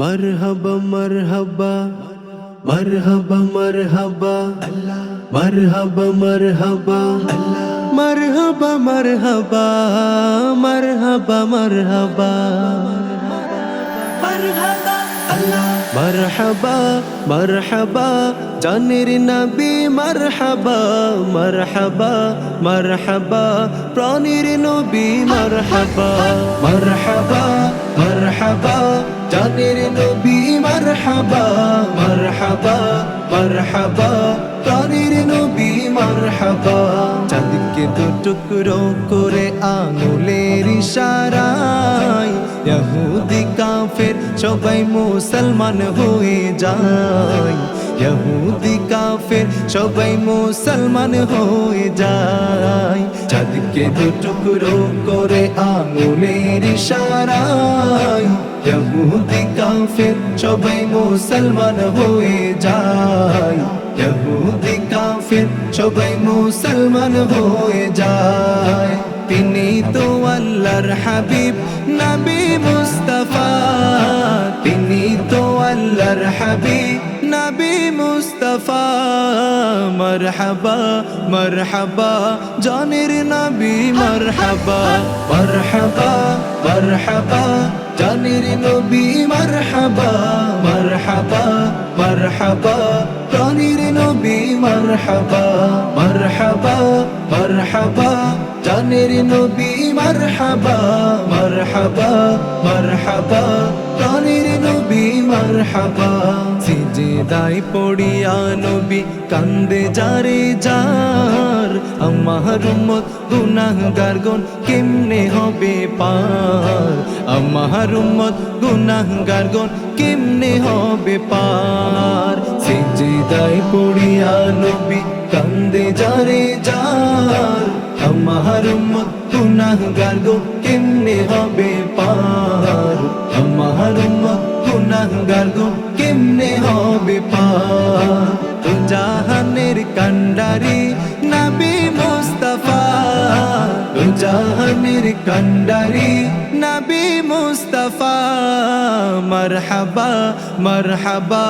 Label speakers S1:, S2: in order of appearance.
S1: मरहबा मरहबा मरहबा मरहबा अल्लाह मरहबा मरहबा अल्लाह मरहबा मरहबा मरहबा मरहबा मरहबा अल्लाह मरहबा मरहबा जानेर नबी मरहबा मरहबा मरहबा प्राणीर नबी मरहबा मरहबा मरहबा जानेर नबी मरहबा मरहबा मरहबा प्राणीर नबी मरहबा चाँदके दो टुकरो करे आंगुलेर इशाराय यहूदी काफिर सबाई मुसलमान हुए যায় यहूदी काफिर सबाई मुसलमान हुए যায় चाँदके दो टुकरो करे आंगुलेर इशाराय यहूदी काफिर सबाई मुसलमान हुए যায় यहूदी काफिर सबाई मुसलमान हुए যায় তিনি তো আল্লাহর হাবিব নবী মুস্তাফা তিনি তো আল্লাহর হাবিব নবী মুস্তাফা মারহাবা মারহাবা জানের নবী মারহাবা মারহাবা মারহাবা জানের নবী মারহাবা মারহাবা মারহাবা প্রাণীর নবী মারহাবা মারহাবা মারহাবা জানের নবী মারহাবা মারহাবা মারহাবা প্রাণীর নবী মারহাবা সিজদায় পড়িয়া নবী কান্দে যারে যার আমার উম্মত গুনাহগার গণ কেমনে হবে পার আমার উম্মত গুনাহগার গণ কেমনে হবে পার সিজদায় পড়িয়া নবী কান্দে যারে যার আমার উম্মত গুনাহগার গো কেমনে হবে পার আমার উম্মত গুনাহগার গো কেমনে হবে পার তো জাহানের কান্ডারি নবী মুস্তাফা তো জাহানের কান্ডারি নবী মুস্তাফা মারহাবা মারহাবা।